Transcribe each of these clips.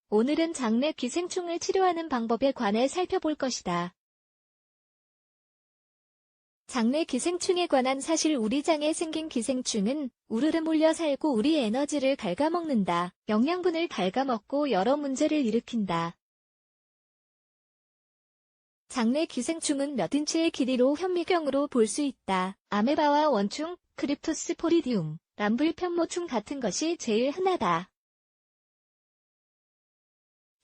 오늘은 장내 기생충을 치료하는 방법에 관해 살펴볼 것이다. 장내 기생충에 관한 사실. 우리 장에 생긴 기생충은 우르르 몰려 살고 우리 에너지를 갉아먹는다. 영양분을 갉아먹고 여러 문제를 일으킨다. 장내 기생충은 몇 인치의 길이로 현미경으로 볼 수 있다. 아메바와 원충, 크립토스포리디움, 람불편모충 같은 것이 제일 흔하다.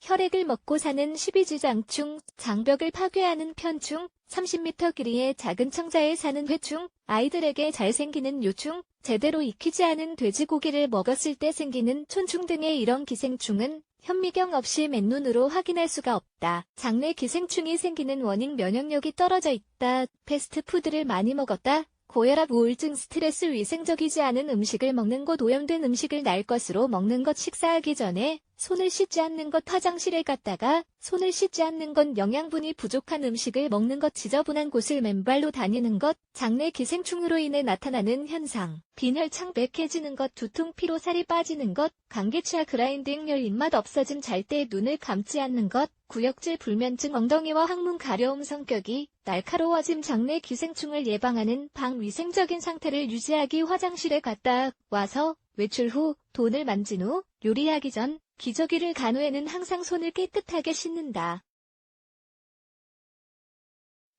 혈액을 먹고 사는 십이지장충, 장벽을 파괴하는 편충, 30m 길이의 작은 청자에 사는 회충, 아이들에게 잘 생기는 요충, 제대로 익히지 않은 돼지고기를 먹었을 때 생기는 촌충 등의 이런 기생충은 현미경 없이 맨눈으로 확인할 수가 없다. 장내 기생충이 생기는 원인. 면역력이 떨어져 있다. 패스트푸드를 많이 먹었다. 고혈압, 우울증, 스트레스, 위생적이지 않은 음식을 먹는 것, 오염된 음식을 날 것으로 먹는 것, 식사하기 전에 손을 씻지 않는 것, 화장실에 갔다가 손을 씻지 않는 것, 영양분이 부족한 음식을 먹는 것, 지저분한 곳을 맨발로 다니는 것, 장내 기생충으로 인해 나타나는 현상, 빈혈, 창백해지는 것, 두통, 피로, 살이 빠지는 것, 감기, 치아, 그라인딩, 열, 입맛 없어짐, 잘 때 눈을 감지 않는 것, 구역질, 불면증, 엉덩이와 항문 가려움, 성격이 날카로워짐. 장내 기생충을 예방하는 방. 위생적인 상태를 유지하기. 화장실에 갔다 와서 외출 후, 돈을 만진 후, 요리하기 전, 기저귀를 간 후에는 항상 손을 깨끗하게 씻는다.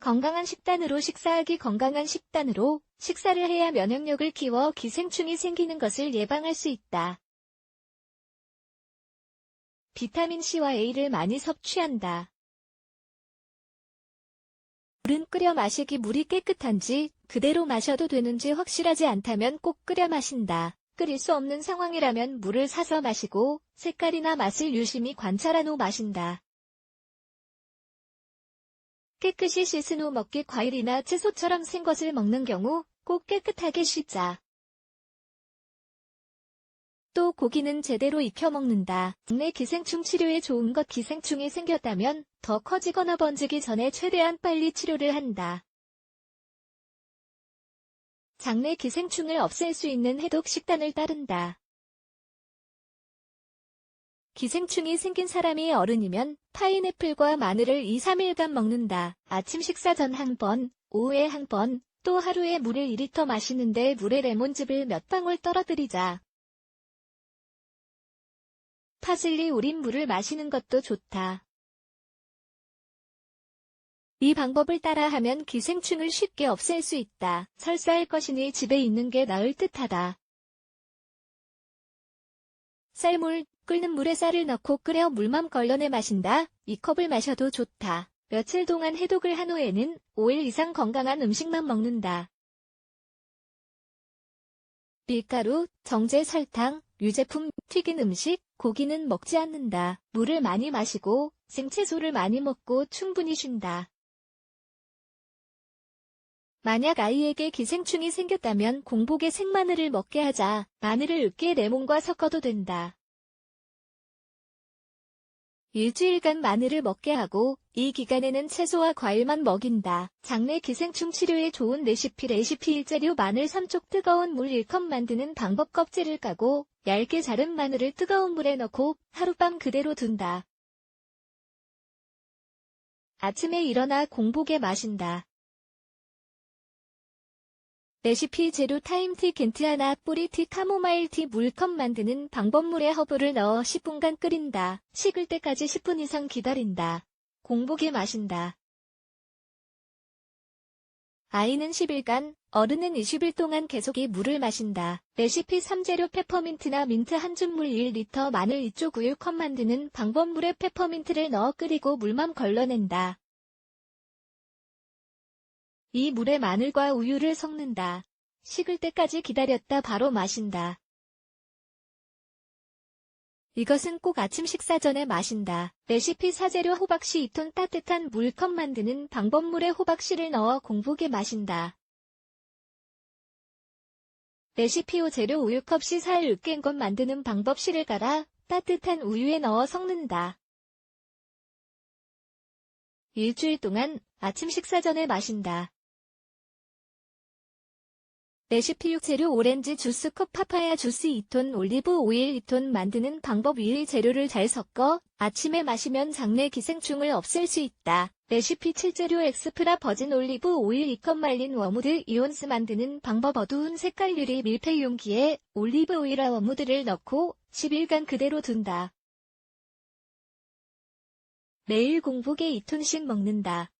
건강한 식단으로 식사하기. 건강한 식단으로 식사를 해야 면역력을 키워 기생충이 생기는 것을 예방할 수 있다. 비타민C와 A를 많이 섭취한다. 물은 끓여 마시기. 물이 깨끗한지 그대로 마셔도 되는지 확실하지 않다면 꼭 끓여 마신다. 끓일 수 없는 상황이라면 물을 사서 마시고 색깔이나 맛을 유심히 관찰한 후 마신다. 깨끗이 씻은 후 먹기. 과일이나 채소처럼 생 것을 먹는 경우 꼭 깨끗하게 씻자. 또 고기는 제대로 익혀 먹는다. 장내 기생충 치료에 좋은 것. 기생충이 생겼다면 더 커지거나 번지기 전에 최대한 빨리 치료를 한다. 장내 기생충을 없앨 수 있는 해독 식단을 따른다. 기생충이 생긴 사람이 어른이면 파인애플과 마늘을 2-3일간 먹는다. 아침 식사 전 한 번, 오후에 한 번, 또 하루에 물을 2리터 마시는데 물에 레몬즙을 몇 방울 떨어뜨리자. 파슬리 우린 물을 마시는 것도 좋다. 이 방법을 따라하면 기생충을 쉽게 없앨 수 있다. 설사할 것이니 집에 있는 게 나을 듯하다. 쌀물, 끓는 물에 쌀을 넣고 끓여 물만 걸러내 마신다. 이 컵을 마셔도 좋다. 며칠 동안 해독을 한 후에는 5일 이상 건강한 음식만 먹는다. 밀가루, 정제, 설탕, 유제품, 튀긴 음식, 고기는 먹지 않는다. 물을 많이 마시고 생채소를 많이 먹고 충분히 쉰다. 만약 아이에게 기생충이 생겼다면 공복에 생마늘을 먹게 하자. 마늘을 으깨 레몬과 섞어도 된다. 일주일간 마늘을 먹게 하고 이 기간에는 채소와 과일만 먹인다. 장내 기생충 치료에 좋은 레시피 1재료. 마늘 3쪽. 뜨거운 물 1컵 만드는 방법. 껍질을 까고 얇게 자른 마늘을 뜨거운 물에 넣고 하룻밤 그대로 둔다. 아침에 일어나 공복에 마신다. 레시피 재료. 타임티, 겐트하나, 뿌리티, 카모마일티. 물컵 만드는 방법. 물에 허브를 넣어 10분간 끓인다. 식을 때까지 10분 이상 기다린다. 공복에 마신다. 아이는 10일간, 어른은 20일 동안 계속 이 물을 마신다. 레시피 3재료. 페퍼민트나 민트 한 줌물 1리터. 마늘 2쪽. 우유컵 만드는 방법. 물에 페퍼민트를 넣어 끓이고 물만 걸러낸다. 이 물에 마늘과 우유를 섞는다. 식을 때까지 기다렸다 바로 마신다. 이것은 꼭 아침 식사 전에 마신다. 레시피 4재료. 호박씨 2톤. 따뜻한 물컵 만드는 방법. 물에 호박씨를 넣어 공복에 마신다. 레시피 5재료. 우유컵 씨 4알 으깬 것 만드는 방법. 씨를 갈아 따뜻한 우유에 넣어 섞는다. 일주일 동안 아침 식사 전에 마신다. 레시피 6재료 오렌지 주스 컵 파파야 주스 2톤 올리브 오일 2톤 만드는 방법 1. 재료를 잘 섞어 아침에 마시면 장내 기생충을 없앨 수 있다. 레시피 7재료 엑스프라 버진 올리브 오일 2컵 말린 워무드 이온스 만드는 방법 어두운 색깔 유리 밀폐 용기에 올리브 오일과 워무드를 넣고 10일간 그대로 둔다. 매일 공복에 2톤씩 먹는다.